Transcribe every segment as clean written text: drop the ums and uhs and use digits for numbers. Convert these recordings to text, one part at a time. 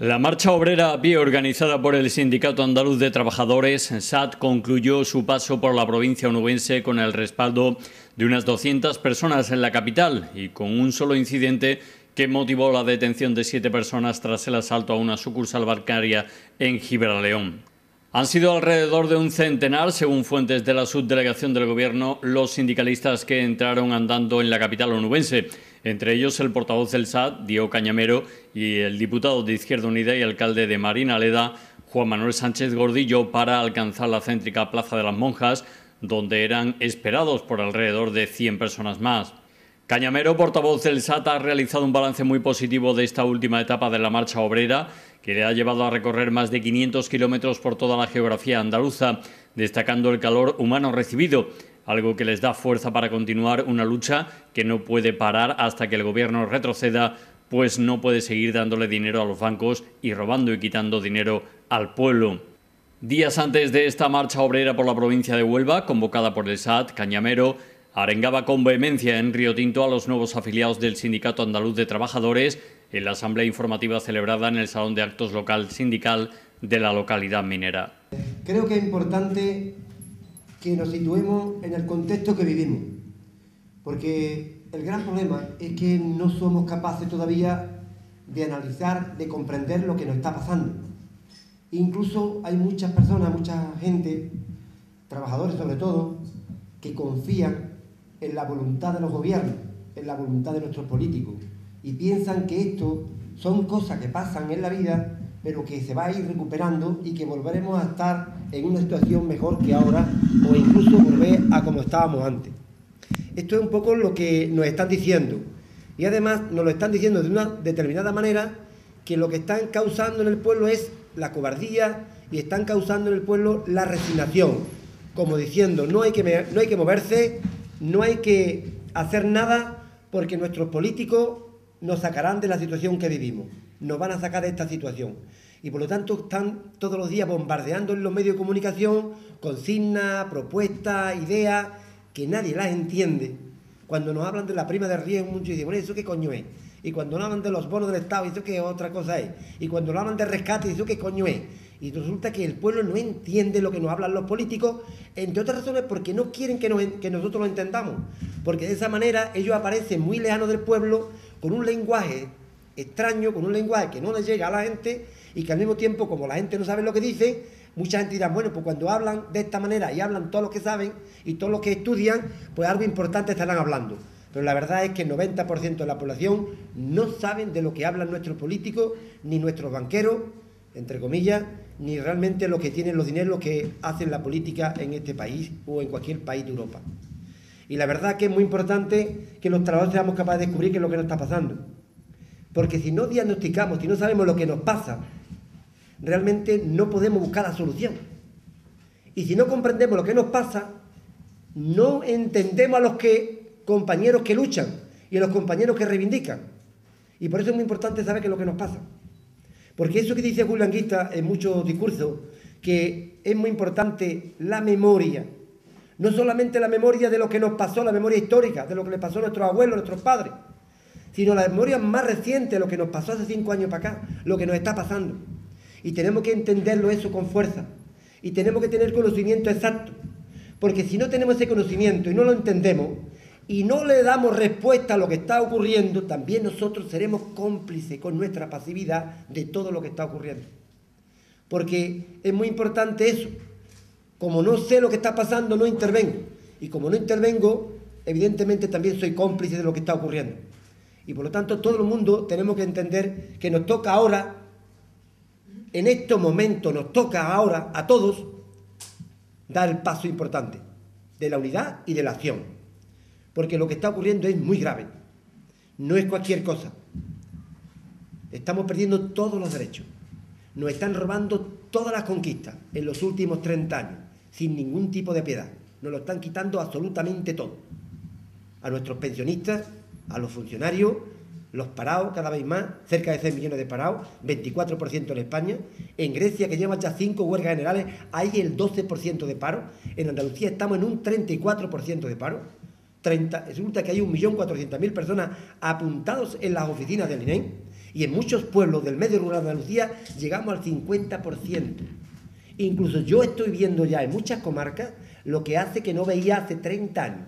La marcha obrera a pie organizada por el Sindicato Andaluz de Trabajadores, SAT, concluyó su paso por la provincia onubense con el respaldo de unas 200 personas en la capital y con un solo incidente que motivó la detención de 7 personas tras el asalto a una sucursal bancaria en Gibraleón. Han sido alrededor de un centenar, según fuentes de la subdelegación del Gobierno, los sindicalistas que entraron andando en la capital onubense. Entre ellos el portavoz del SAT, Diego Cañamero, y el diputado de Izquierda Unida y alcalde de Marinaleda, Juan Manuel Sánchez Gordillo, para alcanzar la céntrica Plaza de las Monjas, donde eran esperados por alrededor de 100 personas más. Cañamero, portavoz del SAT, ha realizado un balance muy positivo de esta última etapa de la marcha obrera, que le ha llevado a recorrer más de 500 kilómetros por toda la geografía andaluza, destacando el calor humano recibido, algo que les da fuerza para continuar una lucha que no puede parar hasta que el Gobierno retroceda, pues no puede seguir dándole dinero a los bancos y robando y quitando dinero al pueblo. Días antes de esta marcha obrera por la provincia de Huelva, convocada por el SAT, Cañamero arengaba con vehemencia en Río Tinto a los nuevos afiliados del Sindicato Andaluz de Trabajadores en la asamblea informativa celebrada en el Salón de Actos Local Sindical de la localidad minera. Creo que es importante que nos situemos en el contexto que vivimos, porque el gran problema es que no somos capaces todavía de analizar, de comprender lo que nos está pasando. Incluso hay muchas personas, mucha gente, trabajadores sobre todo, que confían en la voluntad de los gobiernos, en la voluntad de nuestros políticos, y piensan que esto son cosas que pasan en la vida, pero que se va a ir recuperando y que volveremos a estar en una situación mejor que ahora, o incluso volver a como estábamos antes. Esto es un poco lo que nos están diciendo, y además nos lo están diciendo de una determinada manera, que lo que están causando en el pueblo es la cobardía y están causando en el pueblo la resignación, como diciendo no hay que moverse, no hay que hacer nada porque nuestros políticos nos sacarán de la situación que vivimos, nos van a sacar de esta situación. Y por lo tanto están todos los días bombardeando en los medios de comunicación consignas, propuestas, ideas que nadie las entiende. Cuando nos hablan de la prima de riesgo, muchos dicen, bueno, ¿eso qué coño es? Y cuando nos hablan de los bonos del Estado, ¿eso qué otra cosa es? Y cuando nos hablan de rescate, ¿eso qué coño es? Y resulta que el pueblo no entiende lo que nos hablan los políticos, entre otras razones porque no quieren que nosotros lo entendamos. Porque de esa manera ellos aparecen muy lejanos del pueblo, con un lenguaje extraño, con un lenguaje que no les llega a la gente y que al mismo tiempo, como la gente no sabe lo que dice, mucha gente dirá, bueno, pues cuando hablan de esta manera y hablan todos los que saben y todos los que estudian, pues algo importante estarán hablando. Pero la verdad es que el 90% de la población no saben de lo que hablan nuestros políticos, ni nuestros banqueros, entre comillas, ni realmente lo que tienen los dineros que hacen la política en este país o en cualquier país de Europa. Y la verdad que es muy importante que los trabajadores seamos capaces de descubrir qué es lo que nos está pasando. Porque si no diagnosticamos, si no sabemos lo que nos pasa, realmente no podemos buscar la solución. Y si no comprendemos lo que nos pasa, no entendemos a los compañeros que luchan y a los compañeros que reivindican. Y por eso es muy importante saber qué es lo que nos pasa. Porque eso que dice Julio Anguita en muchos discursos, que es muy importante la memoria, no solamente la memoria de lo que nos pasó, la memoria histórica, de lo que le pasó a nuestros abuelos, a nuestros padres, sino la memoria más reciente, lo que nos pasó hace 5 años para acá, lo que nos está pasando. Y tenemos que entenderlo eso con fuerza. Y tenemos que tener conocimiento exacto. Porque si no tenemos ese conocimiento y no lo entendemos, y no le damos respuesta a lo que está ocurriendo, también nosotros seremos cómplices con nuestra pasividad de todo lo que está ocurriendo. Porque es muy importante eso. Como no sé lo que está pasando, no intervengo. Y como no intervengo, evidentemente también soy cómplice de lo que está ocurriendo. Y por lo tanto, todo el mundo tenemos que entender que nos toca ahora, en estos momentos nos toca ahora a todos, dar el paso importante de la unidad y de la acción. Porque lo que está ocurriendo es muy grave. No es cualquier cosa. Estamos perdiendo todos los derechos. Nos están robando todas las conquistas en los últimos 30 años, sin ningún tipo de piedad. Nos lo están quitando absolutamente todo. A nuestros pensionistas, a los funcionarios, los parados cada vez más, cerca de 6 millones de parados, 24% en España. En Grecia, que lleva ya 5 huelgas generales, hay el 12% de paro. En Andalucía estamos en un 34% de paro. Resulta que hay 1.400.000 personas apuntados en las oficinas del INEM Y en muchos pueblos del medio rural de Andalucía llegamos al 50%. Incluso yo estoy viendo ya en muchas comarcas lo que hace que no veía hace 30 años.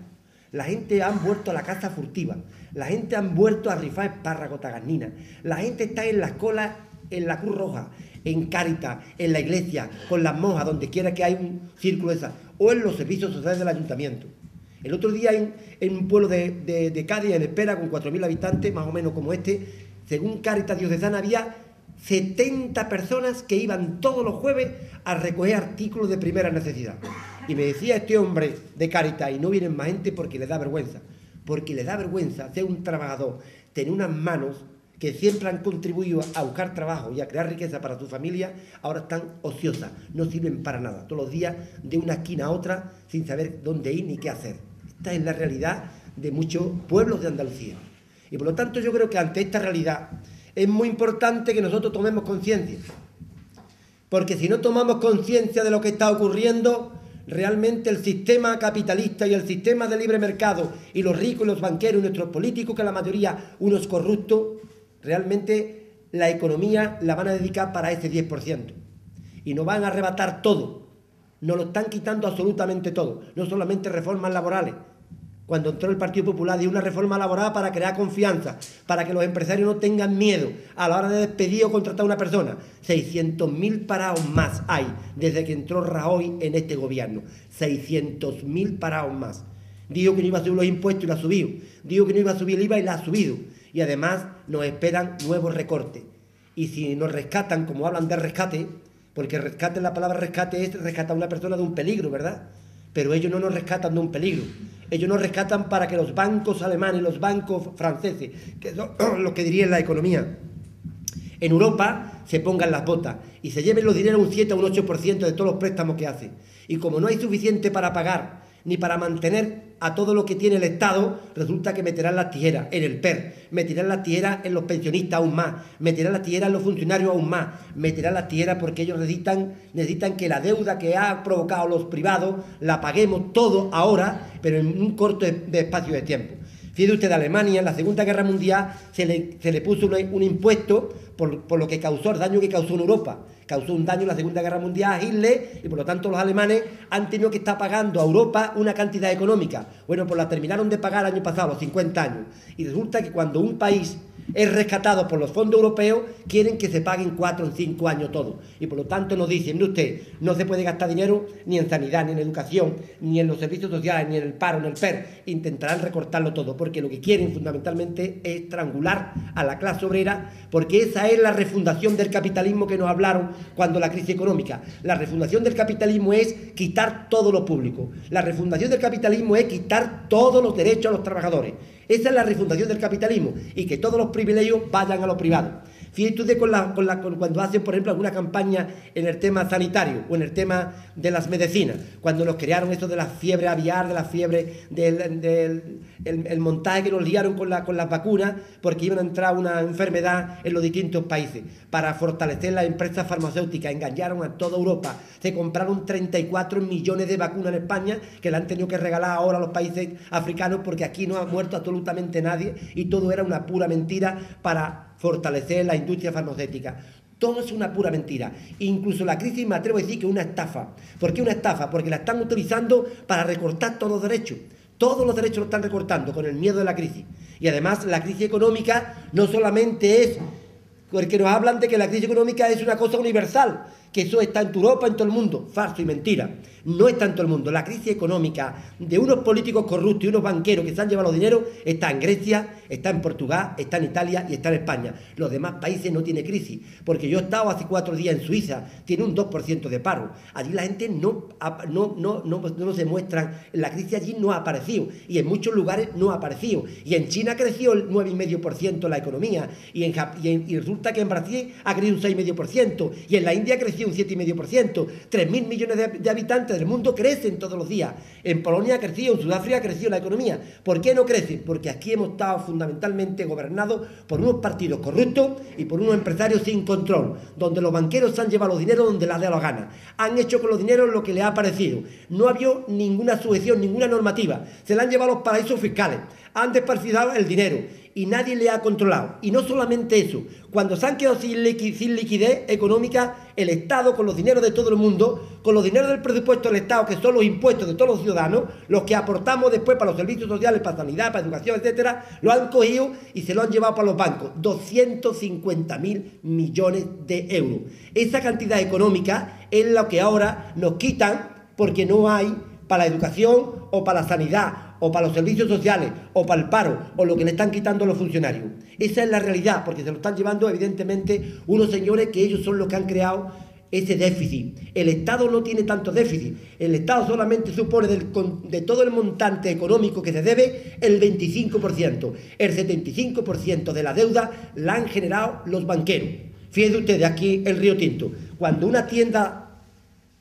La gente ha vuelto a la caza furtiva, la gente ha vuelto a rifar espárragos, tagarninas, la gente está en las colas, en la Cruz Roja, en Cáritas, en la iglesia, con las monjas, donde quiera que hay un círculo esa, o en los servicios sociales del ayuntamiento. El otro día en un pueblo de Cádiz, en Espera, con 4.000 habitantes, más o menos como este, según Cáritas Diocesana, había 70 personas que iban todos los jueves a recoger artículos de primera necesidad. Y me decía este hombre de Cáritas, y no vienen más gente porque le da vergüenza. Porque le da vergüenza ser un trabajador, tener unas manos que siempre han contribuido a buscar trabajo y a crear riqueza para su familia, ahora están ociosas, no sirven para nada. Todos los días de una esquina a otra sin saber dónde ir ni qué hacer. Esta es la realidad de muchos pueblos de Andalucía. Y por lo tanto yo creo que ante esta realidad es muy importante que nosotros tomemos conciencia. Porque si no tomamos conciencia de lo que está ocurriendo, realmente el sistema capitalista y el sistema de libre mercado y los ricos y los banqueros y nuestros políticos, que la mayoría unos corruptos, realmente la economía la van a dedicar para ese 10%. Y nos van a arrebatar todo. Nos lo están quitando absolutamente todo. No solamente reformas laborales. Cuando entró el Partido Popular, dio una reforma laboral para crear confianza, para que los empresarios no tengan miedo a la hora de despedir o contratar a una persona. 600.000 parados más hay desde que entró Rajoy en este gobierno. 600.000 parados más. Dijo que no iba a subir los impuestos y lo ha subido. Dijo que no iba a subir el IVA y lo ha subido. Y además nos esperan nuevos recortes. Y si nos rescatan, como hablan de rescate, porque rescate, la palabra rescate es rescatar a una persona de un peligro, ¿verdad? Pero ellos no nos rescatan de un peligro. Ellos nos rescatan para que los bancos alemanes, los bancos franceses, que son los que dirigen la economía en Europa, se pongan las botas y se lleven los dineros un 7 o un 8% de todos los préstamos que hacen. Y como no hay suficiente para pagar ni para mantener a todo lo que tiene el Estado, resulta que meterán las tijeras en el PER, meterán las tijeras en los pensionistas aún más, meterán las tijeras en los funcionarios aún más, meterán las tijeras porque ellos necesitan que la deuda que ha provocado los privados la paguemos todo ahora, pero en un corto de espacio de tiempo. Fíjese usted, de Alemania, en la Segunda Guerra Mundial se le puso un impuesto por lo que causó, el daño que causó en Europa. Causó un daño en la Segunda Guerra Mundial a Hitler y por lo tanto los alemanes han tenido que estar pagando a Europa una cantidad económica. Bueno, pues la terminaron de pagar el año pasado, los 50 años. Y resulta que cuando un país es rescatado por los fondos europeos, quieren que se paguen 4 o 5 años todo. Y por lo tanto nos dicen, mire usted, no se puede gastar dinero ni en sanidad, ni en educación, ni en los servicios sociales, ni en el paro, ni en el PER. Intentarán recortarlo todo, porque lo que quieren fundamentalmente es estrangular a la clase obrera, porque esa es la refundación del capitalismo que nos hablaron cuando la crisis económica. La refundación del capitalismo es quitar todo lo público. La refundación del capitalismo es quitar todos los derechos a los trabajadores. Esa es la refundación del capitalismo y que todos los privilegios vayan a los privados. Fíjate usted cuando hacen, por ejemplo, alguna campaña en el tema sanitario o en el tema de las medicinas, cuando nos crearon esto de la fiebre aviar, de la fiebre el montaje que nos liaron con las vacunas porque iban a entrar una enfermedad en los distintos países para fortalecer las empresas farmacéuticas, engañaron a toda Europa, se compraron 34 millones de vacunas en España que la han tenido que regalar ahora a los países africanos porque aquí no ha muerto absolutamente nadie y todo era una pura mentira para fortalecer la industria farmacéutica. Todo es una pura mentira. Incluso la crisis, me atrevo a decir que es una estafa. ¿Por qué una estafa? Porque la están utilizando para recortar todos los derechos. Todos los derechos los están recortando con el miedo de la crisis. Y además la crisis económica no solamente es porque nos hablan de que la crisis económica es una cosa universal, que eso está en Europa, en todo el mundo. Falso y mentira. No está en todo el mundo. La crisis económica de unos políticos corruptos y unos banqueros que se han llevado los dineros está en Grecia, está en Portugal, está en Italia y está en España. Los demás países no tienen crisis. Porque yo he estado hace 4 días en Suiza, tiene un 2% de paro. Allí la gente no se muestran, la crisis allí no ha aparecido. Y en muchos lugares no ha aparecido. Y en China creció el 9,5% la economía. Y resulta que en Brasil ha crecido un 6,5%. Y en la India ha crecido un 7,5%. 3.000 millones de habitantes del mundo crecen todos los días. En Polonia ha crecido, en Sudáfrica ha crecido la economía. ¿Por qué no crece? Porque aquí hemos estado fundamentalmente gobernados por unos partidos corruptos y por unos empresarios sin control, donde los banqueros se han llevado los dineros donde les ha dado la gana. Han hecho con los dineros lo que les ha parecido. No ha habido ninguna sujeción, ninguna normativa. Se le han llevado a los paraísos fiscales. Han desparcido el dinero. y nadie le ha controlado. Y no solamente eso, cuando se han quedado sin liquidez económica, el Estado, con los dineros de todo el mundo, con los dineros del presupuesto del Estado, que son los impuestos de todos los ciudadanos, los que aportamos después para los servicios sociales, para sanidad, para educación, etcétera, lo han cogido y se lo han llevado para los bancos. 250.000 millones de euros. Esa cantidad económica es lo que ahora nos quitan porque no hay para la educación o para la sanidad o para los servicios sociales o para el paro o lo que le están quitando los funcionarios. Esa es la realidad, porque se lo están llevando evidentemente unos señores que ellos son los que han creado ese déficit. El Estado no tiene tanto déficit. El Estado solamente supone de todo el montante económico que se debe el 25%. El 75% de la deuda la han generado los banqueros. Fíjense ustedes aquí el Río Tinto. Cuando una tienda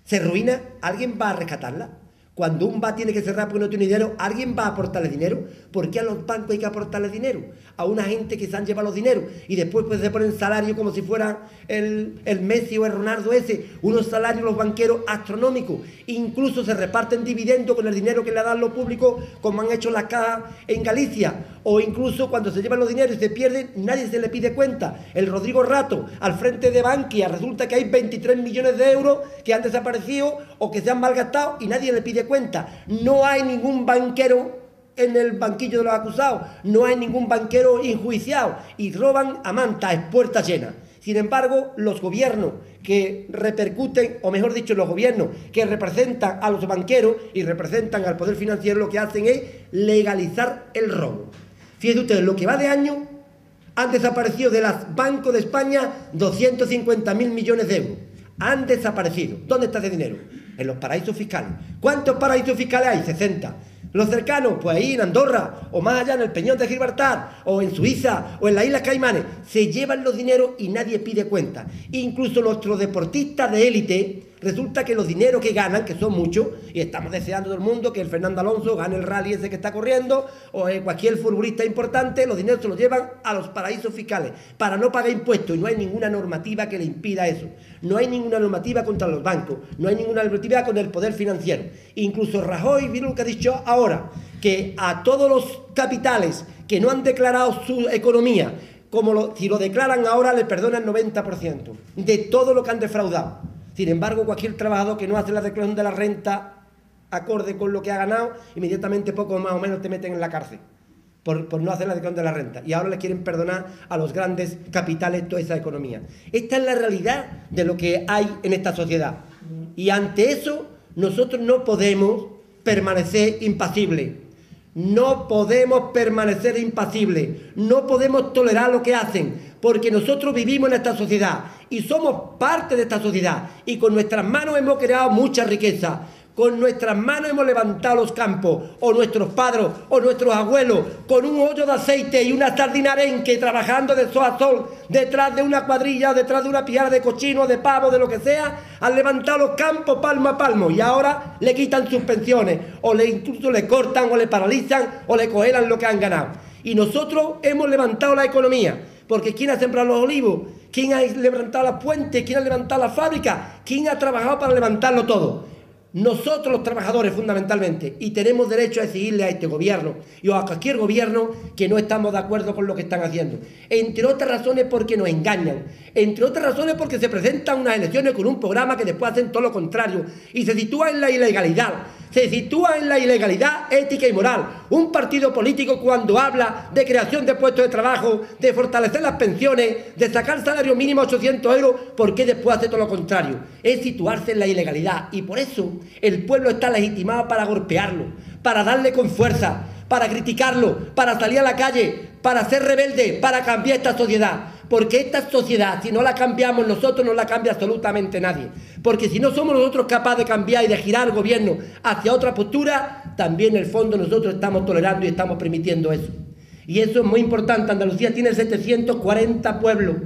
se arruina, ¿alguien va a rescatarla? Cuando un bar tiene que cerrar porque no tiene dinero, ¿alguien va a aportarle dinero? ¿Por qué a los bancos hay que aportarle dinero? A una gente que se han llevado los dineros y después pues se ponen salarios como si fuera el Messi o el Ronaldo ese, unos salarios los banqueros astronómicos, incluso se reparten dividendos con el dinero que le dan los públicos, como han hecho las cajas en Galicia, o incluso cuando se llevan los dineros y se pierden, nadie se le pide cuenta. El Rodrigo Rato, al frente de Bankia, resulta que hay 23 millones de euros que han desaparecido o que se han malgastado y nadie le pide cuenta. No hay ningún banquero en el banquillo de los acusados, no hay ningún banquero enjuiciado y roban a manta, es puerta llena. Sin embargo, los gobiernos que repercuten, o mejor dicho, los gobiernos que representan a los banqueros y representan al poder financiero, lo que hacen es legalizar el robo. Fíjense ustedes, lo que va de año han desaparecido de los bancos de España 250.000 millones de euros. Han desaparecido. ¿Dónde está ese dinero? En los paraísos fiscales. ¿Cuántos paraísos fiscales hay? 60. Los cercanos, pues ahí en Andorra, o más allá en el Peñón de Gibraltar, o en Suiza, o en las Islas Caimanes, se llevan los dineros y nadie pide cuenta. Incluso nuestros deportistas de élite, resulta que los dineros que ganan, que son muchos, y estamos deseando todo el mundo que el Fernando Alonso gane el rally ese que está corriendo, o cualquier futbolista importante, los dineros se los llevan a los paraísos fiscales, para no pagar impuestos, y no hay ninguna normativa que le impida eso. No hay ninguna normativa contra los bancos, no hay ninguna normativa con el poder financiero. Incluso Rajoy, ¿vieron lo que ha dicho ahora? Que a todos los capitales que no han declarado su economía, si lo declaran ahora, le perdonan el 90% de todo lo que han defraudado. Sin embargo, cualquier trabajador que no hace la declaración de la renta acorde con lo que ha ganado, inmediatamente poco más o menos te meten en la cárcel por no hacer la declaración de la renta. Y ahora le quieren perdonar a los grandes capitales toda esa economía. Esta es la realidad de lo que hay en esta sociedad. Y ante eso, nosotros no podemos permanecer impasibles. No podemos permanecer impasibles. No podemos tolerar lo que hacen, porque nosotros vivimos en esta sociedad y somos parte de esta sociedad. Y con nuestras manos hemos creado mucha riqueza. Con nuestras manos hemos levantado los campos, o nuestros padres, o nuestros abuelos, con un hoyo de aceite y una sardina arenque, trabajando de sol a sol, detrás de una cuadrilla, o detrás de una piara de cochino, de pavo, de lo que sea, han levantado los campos palmo a palmo, y ahora le quitan sus pensiones, o incluso le cortan, o le paralizan, o le congelan lo que han ganado. Y nosotros hemos levantado la economía, porque ¿quién ha sembrado los olivos? ¿Quién ha levantado las puentes? ¿Quién ha levantado las fábricas? ¿Quién ha trabajado para levantarlo todo? Nosotros los trabajadores fundamentalmente, y tenemos derecho a exigirle a este gobierno y a cualquier gobierno que no estamos de acuerdo con lo que están haciendo. Entre otras razones porque nos engañan, entre otras razones porque se presentan unas elecciones con un programa que después hacen todo lo contrario y se sitúa en la ilegalidad. Se sitúa en la ilegalidad ética y moral. Un partido político cuando habla de creación de puestos de trabajo, de fortalecer las pensiones, de sacar salario mínimo a 800 euros, ¿por qué después hace todo lo contrario? Es situarse en la ilegalidad y por eso el pueblo está legitimado para golpearlo, para darle con fuerza, para criticarlo, para salir a la calle, para ser rebelde, para cambiar esta sociedad. Porque esta sociedad, si no la cambiamos nosotros, no la cambia absolutamente nadie. Porque si no somos nosotros capaces de cambiar y de girar el gobierno hacia otra postura, también en el fondo nosotros estamos tolerando y estamos permitiendo eso. Y eso es muy importante. Andalucía tiene 740 pueblos.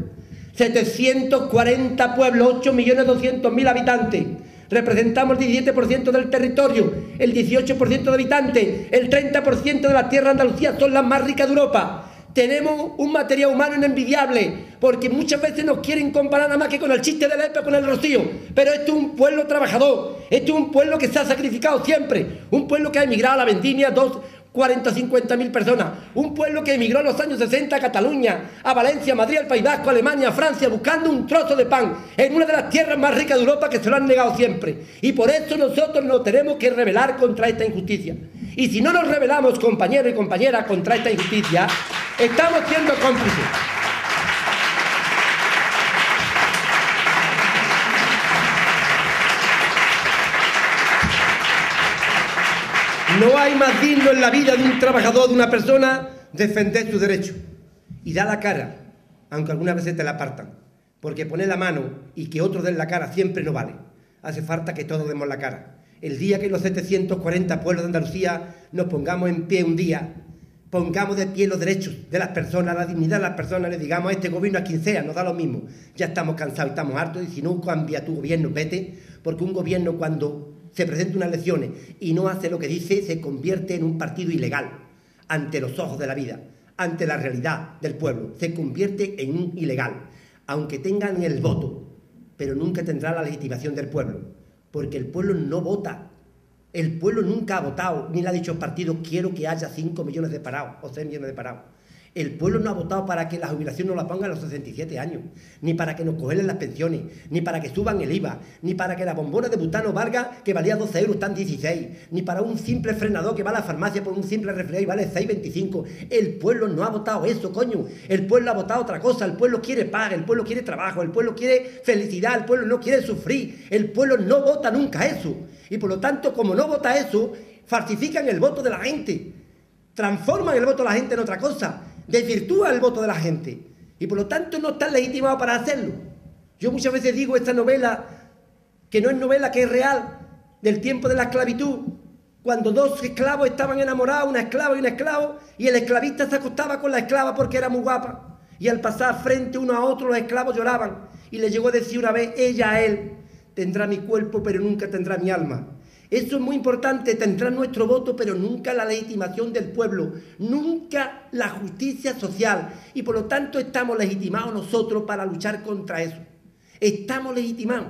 740 pueblos, 8.200.000 habitantes. Representamos el 17% del territorio, el 18% de habitantes, el 30% de la tierra de Andalucía son las más ricas de Europa. Tenemos un material humano inenvidiable, porque muchas veces nos quieren comparar nada más que con el chiste de Lepe o con el Rocío. Pero esto es un pueblo trabajador, esto es un pueblo que se ha sacrificado siempre, un pueblo que ha emigrado a la vendimia 2, 40 o 50.000 personas. Un pueblo que emigró en los años 60 a Cataluña, a Valencia, a Madrid, al País Vasco, a Alemania, a Francia, buscando un trozo de pan en una de las tierras más ricas de Europa, que se lo han negado siempre. Y por eso nosotros nos tenemos que rebelar contra esta injusticia. Y si no nos rebelamos, compañeros y compañeras, contra esta injusticia, estamos siendo cómplices. No hay más digno en la vida de un trabajador, de una persona, defender sus derechos. Y da la cara, aunque algunas veces te la apartan. Porque poner la mano y que otros den la cara siempre no vale. Hace falta que todos demos la cara. El día que los 740 pueblos de Andalucía nos pongamos en pie un día, pongamos de pie los derechos de las personas, la dignidad de las personas, le digamos a este gobierno, a quien sea, nos da lo mismo. Ya estamos cansados, estamos hartos, y si no cambia tu gobierno, vete, porque un gobierno cuando se presenta unas elecciones y no hace lo que dice, se convierte en un partido ilegal ante los ojos de la vida, ante la realidad del pueblo. Se convierte en un ilegal, aunque tengan el voto, pero nunca tendrá la legitimación del pueblo, porque el pueblo no vota. El pueblo nunca ha votado, ni le ha dicho al partido, quiero que haya 5 millones de parados o 6 millones de parados. El pueblo no ha votado para que la jubilación nos la pongan a los 67 años, ni para que nos congelen las pensiones, ni para que suban el IVA, ni para que la bombona de butano valga, que valía 12 euros, están 16, ni para un simple frenador que va a la farmacia por un simple resfriado y vale 6,25. El pueblo no ha votado eso, coño. El pueblo ha votado otra cosa. El pueblo quiere paz, el pueblo quiere trabajo, el pueblo quiere felicidad, el pueblo no quiere sufrir. El pueblo no vota nunca eso. Y por lo tanto, como no vota eso, falsifican el voto de la gente, transforman el voto de la gente en otra cosa, desvirtúa el voto de la gente y por lo tanto no están legitimados para hacerlo. Yo muchas veces digo esta novela, que no es novela, que es real, del tiempo de la esclavitud, cuando dos esclavos estaban enamorados, una esclava y un esclavo, y el esclavista se acostaba con la esclava porque era muy guapa, y al pasar frente uno a otro los esclavos lloraban, y le llegó a decir una vez ella a él, tendrá mi cuerpo pero nunca tendrá mi alma. Eso es muy importante, tendrá nuestro voto, pero nunca la legitimación del pueblo, nunca la justicia social. Y por lo tanto estamos legitimados nosotros para luchar contra eso. Estamos legitimados.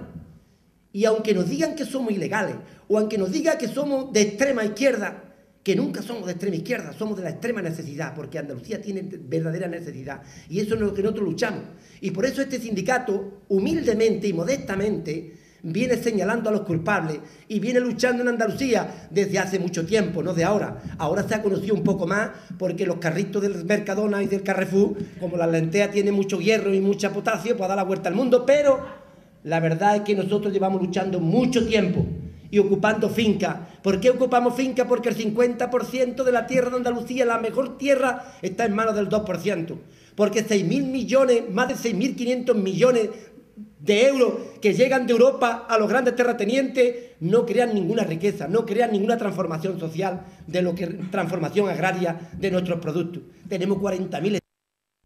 Y aunque nos digan que somos ilegales, o aunque nos digan que somos de extrema izquierda, que nunca somos de extrema izquierda, somos de la extrema necesidad, porque Andalucía tiene verdadera necesidad. Y eso es lo que nosotros luchamos. Y por eso este sindicato, humildemente y modestamente, viene señalando a los culpables y viene luchando en Andalucía desde hace mucho tiempo, no de ahora. Ahora se ha conocido un poco más porque los carritos del Mercadona y del Carrefour, como la lentea tiene mucho hierro y mucha potasio, pues da la vuelta al mundo, pero la verdad es que nosotros llevamos luchando mucho tiempo y ocupando fincas. ¿Por qué ocupamos fincas? Porque el 50% de la tierra de Andalucía, la mejor tierra, está en manos del 2%. Porque 6.000 millones, más de 6.500 millones de euros que llegan de Europa a los grandes terratenientes no crean ninguna riqueza, no crean ninguna transformación social, transformación agraria de nuestros productos. Tenemos 40.000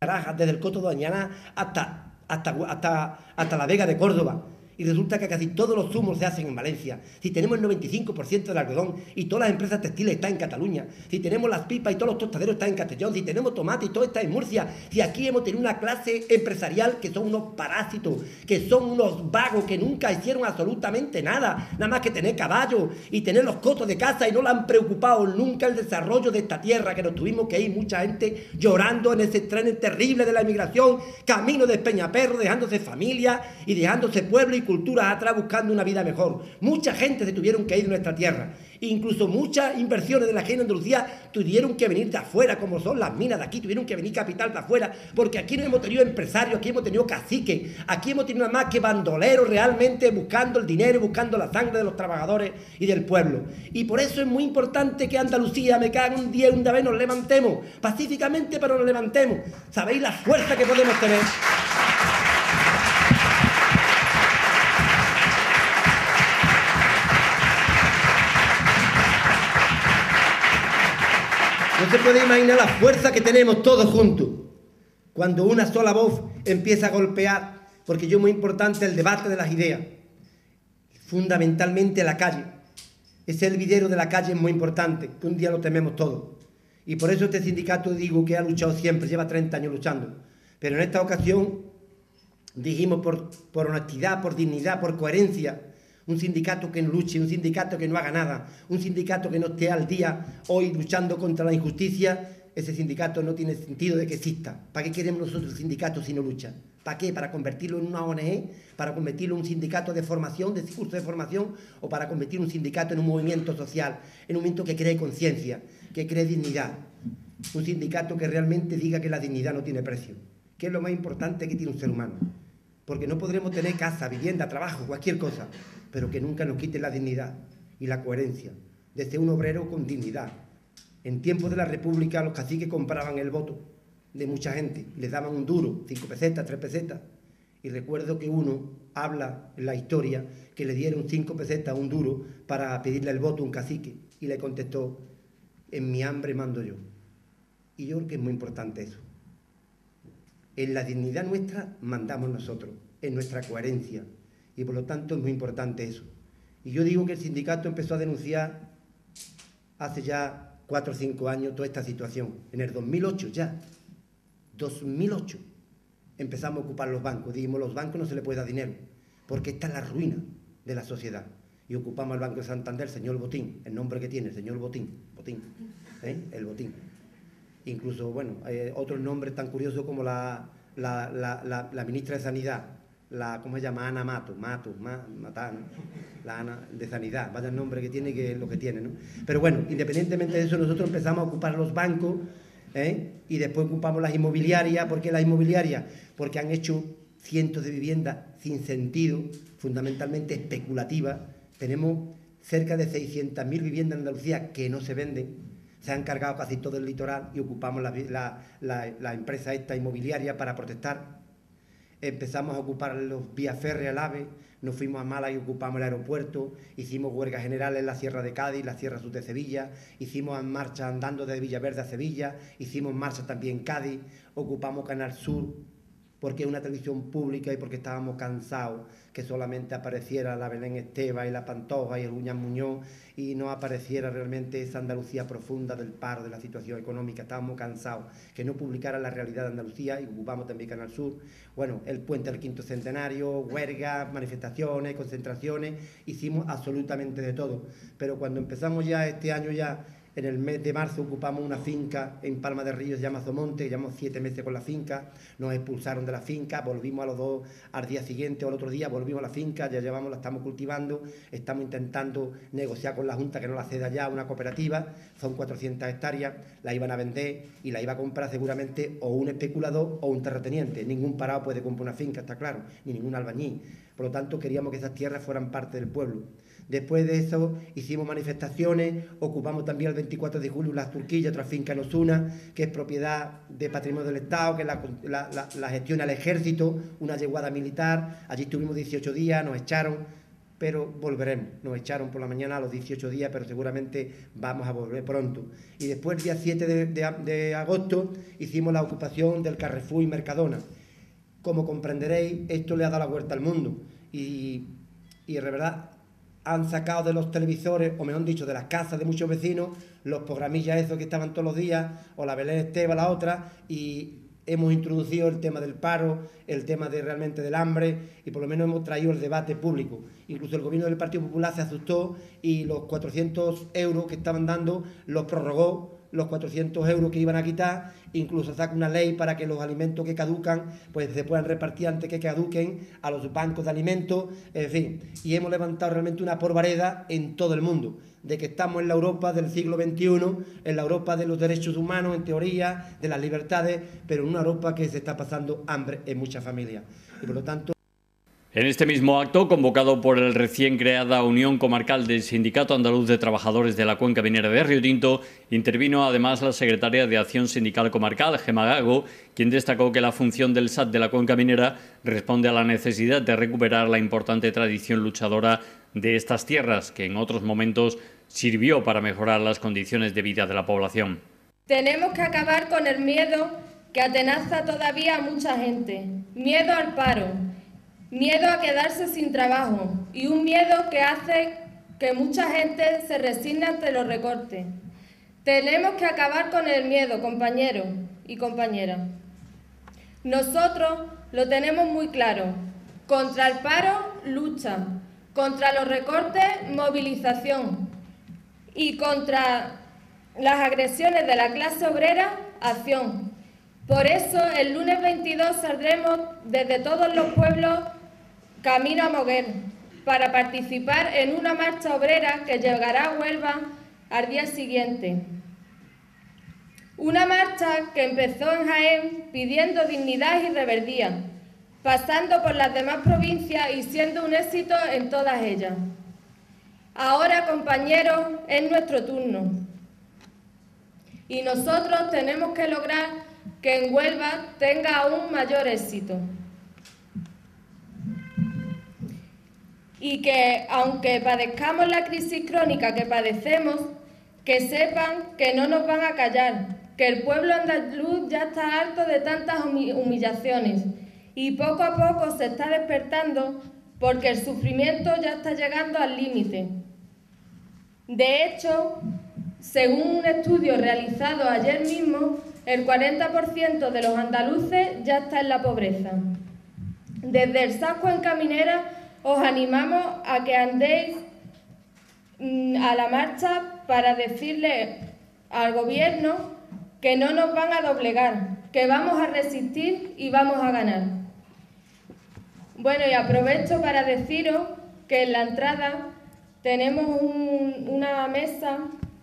naranjas desde el Coto de Doñana hasta la Vega de Córdoba. Y resulta que casi todos los zumos se hacen en Valencia. Si tenemos el 95% del algodón y todas las empresas textiles están en Cataluña, si tenemos las pipas y todos los tostaderos están en Castellón, si tenemos tomate y todo está en Murcia, si aquí hemos tenido una clase empresarial que son unos parásitos, que son unos vagos que nunca hicieron absolutamente nada más que tener caballos y tener los cotos de casa y no le han preocupado nunca el desarrollo de esta tierra, que nos tuvimos que ir mucha gente llorando en ese tren terrible de la emigración, camino de Peñaperro, dejándose familia y dejándose pueblo y culturas atrás buscando una vida mejor. Mucha gente se tuvieron que ir de nuestra tierra. Incluso muchas inversiones de la gente de Andalucía tuvieron que venir de afuera, como son las minas de aquí, tuvieron que venir capital de afuera, porque aquí no hemos tenido empresarios, aquí hemos tenido caciques, aquí hemos tenido nada más que bandoleros realmente buscando el dinero, buscando la sangre de los trabajadores y del pueblo. Y por eso es muy importante que Andalucía, me cago un día y una vez, nos levantemos, pacíficamente, pero nos levantemos. ¿Sabéis la fuerza que podemos tener? No se puede imaginar la fuerza que tenemos todos juntos cuando una sola voz empieza a golpear, porque es muy importante el debate de las ideas, fundamentalmente la calle. Ese hervidero de la calle es muy importante, que un día lo tememos todos. Y por eso este sindicato, digo, que ha luchado siempre, lleva 30 años luchando. Pero en esta ocasión dijimos por honestidad, por dignidad, por coherencia, Un sindicato que no luche, un sindicato que no haga nada, un sindicato que no esté al día hoy luchando contra la injusticia, ese sindicato no tiene sentido de que exista. ¿Para qué queremos nosotros el sindicato si no lucha? ¿Para qué? ¿Para convertirlo en una ONG? ¿Para convertirlo en un sindicato de formación, de curso de formación? ¿O para convertir un sindicato en un movimiento social, en un movimiento que cree conciencia, que cree dignidad? Un sindicato que realmente diga que la dignidad no tiene precio, que es lo más importante que tiene un ser humano. Porque no podremos tener casa, vivienda, trabajo, cualquier cosa, pero que nunca nos quite la dignidad y la coherencia de ser un obrero con dignidad. En tiempos de la República los caciques compraban el voto de mucha gente, les daban un duro, 5 pesetas, 3 pesetas. Y recuerdo que uno habla en la historia que le dieron 5 pesetas, un duro, para pedirle el voto a un cacique. Y le contestó, en mi hambre mando yo. Y yo creo que es muy importante eso. En la dignidad nuestra mandamos nosotros, en nuestra coherencia. Y por lo tanto es muy importante eso. Y yo digo que el sindicato empezó a denunciar hace ya 4 o 5 años toda esta situación. En el 2008 ya, 2008, empezamos a ocupar los bancos. Dijimos, los bancos no se les puede dar dinero, porque esta es la ruina de la sociedad. Y ocupamos el Banco de Santander, señor Botín, el nombre que tiene, señor Botín, el Botín. Incluso, bueno, hay otros nombres tan curiosos como la ministra de Sanidad, ¿cómo se llama? Ana Matá, la Ana de Sanidad, vaya el nombre que tiene, que es lo que tiene, ¿no? Pero bueno, independientemente de eso, nosotros empezamos a ocupar los bancos, y después ocupamos las inmobiliarias. ¿Por qué las inmobiliarias? Porque han hecho cientos de viviendas sin sentido, fundamentalmente especulativas. Tenemos cerca de 600.000 viviendas en Andalucía que no se venden. Se han cargado casi todo el litoral y ocupamos la empresa esta inmobiliaria para protestar. Empezamos a ocupar los vías férreas al AVE, nos fuimos a Málaga y ocupamos el aeropuerto, hicimos huelgas generales en la Sierra de Cádiz, la Sierra Sur de Sevilla, hicimos marcha andando de Villaverde a Sevilla, hicimos marcha también en Cádiz, ocupamos Canal Sur, porque es una televisión pública y porque estábamos cansados que solamente apareciera la Belén Esteban y la Pantoja y el Uñas Muñoz y no apareciera realmente esa Andalucía profunda del paro, de la situación económica. Estábamos cansados que no publicara la realidad de Andalucía y ocupamos también Canal Sur. Bueno, el puente del 5º centenario, huelgas, manifestaciones, concentraciones, hicimos absolutamente de todo. Pero cuando empezamos ya este año ya, en el mes de marzo ocupamos una finca en Palma de Río, se llama Zomonte, llevamos 7 meses con la finca, nos expulsaron de la finca, volvimos al día siguiente o al otro día, volvimos a la finca, ya llevamos, la estamos cultivando, estamos intentando negociar con la Junta que nos la ceda ya una cooperativa, son 400 hectáreas, la iban a vender y la iba a comprar seguramente o un especulador o un terrateniente. Ningún parado puede comprar una finca, está claro, ni ningún albañil. Por lo tanto, queríamos que esas tierras fueran parte del pueblo. Después de eso hicimos manifestaciones, ocupamos también el 24 de julio Las Turquillas, otra finca en Osuna, que es propiedad de Patrimonio del Estado, que la gestiona el Ejército, una yeguada militar. Allí estuvimos 18 días, nos echaron, pero volveremos. Nos echaron por la mañana a los 18 días, pero seguramente vamos a volver pronto. Y después, el día 7 de agosto, hicimos la ocupación del Carrefour y Mercadona. Como comprenderéis, esto le ha dado la vuelta al mundo. Y de verdad, han sacado de los televisores, o mejor dicho, de las casas de muchos vecinos, los programillas esos que estaban todos los días, o la Belén Esteban, la otra, y hemos introducido el tema del paro, el tema realmente del hambre, y por lo menos hemos traído el debate público. Incluso el gobierno del Partido Popular se asustó y los 400 euros que estaban dando los prorrogó, los 400 euros que iban a quitar, incluso saca una ley para que los alimentos que caducan pues se puedan repartir antes que caduquen a los bancos de alimentos, en fin. Y hemos levantado realmente una polvareda en todo el mundo, de que estamos en la Europa del siglo XXI, en la Europa de los derechos humanos, en teoría, de las libertades, pero en una Europa que se está pasando hambre en muchas familias. Y por lo tanto, en este mismo acto, convocado por el recién creada Unión Comarcal del Sindicato Andaluz de Trabajadores de la Cuenca Minera de Río Tinto, intervino además la secretaria de Acción Sindical Comarcal, Gemma Gago, quien destacó que la función del SAT de la Cuenca Minera responde a la necesidad de recuperar la importante tradición luchadora de estas tierras, que en otros momentos sirvió para mejorar las condiciones de vida de la población. Tenemos que acabar con el miedo que atenaza todavía a mucha gente, miedo al paro, miedo a quedarse sin trabajo y un miedo que hace que mucha gente se resigne ante los recortes. Tenemos que acabar con el miedo, compañeros y compañeras. Nosotros lo tenemos muy claro. Contra el paro, lucha. Contra los recortes, movilización. Y contra las agresiones de la clase obrera, acción. Por eso, el lunes 22 saldremos desde todos los pueblos camino a Moguer para participar en una marcha obrera que llegará a Huelva al día siguiente. Una marcha que empezó en Jaén pidiendo dignidad y reverdía, pasando por las demás provincias y siendo un éxito en todas ellas. Ahora, compañeros, es nuestro turno. Y nosotros tenemos que lograr que en Huelva tenga aún mayor éxito. Y que, aunque padezcamos la crisis crónica que padecemos, que sepan que no nos van a callar, que el pueblo andaluz ya está harto de tantas humillaciones y poco a poco se está despertando porque el sufrimiento ya está llegando al límite. De hecho, según un estudio realizado ayer mismo, el 40% de los andaluces ya está en la pobreza. Desde el Sasco en Caminera os animamos a que andéis a la marcha para decirle al gobierno que no nos van a doblegar, que vamos a resistir y vamos a ganar. Bueno, y aprovecho para deciros que en la entrada tenemos una mesa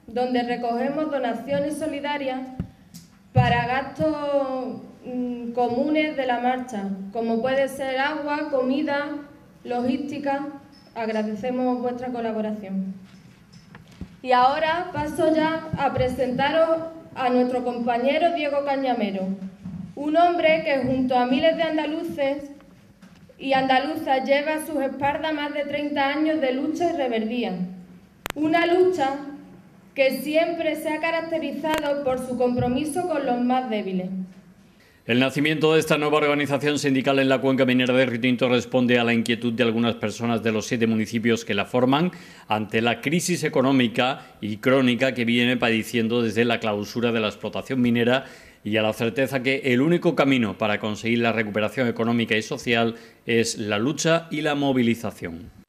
donde recogemos donaciones solidarias para gastos comunes de la marcha, como puede ser agua, comida, logística. Agradecemos vuestra colaboración. Y ahora paso ya a presentaros a nuestro compañero Diego Cañamero, un hombre que junto a miles de andaluces y andaluzas lleva a sus espaldas más de 30 años de lucha y reverdía. Una lucha que siempre se ha caracterizado por su compromiso con los más débiles. El nacimiento de esta nueva organización sindical en la cuenca minera de Riotinto responde a la inquietud de algunas personas de los 7 municipios que la forman ante la crisis económica y crónica que viene padeciendo desde la clausura de la explotación minera y a la certeza que el único camino para conseguir la recuperación económica y social es la lucha y la movilización.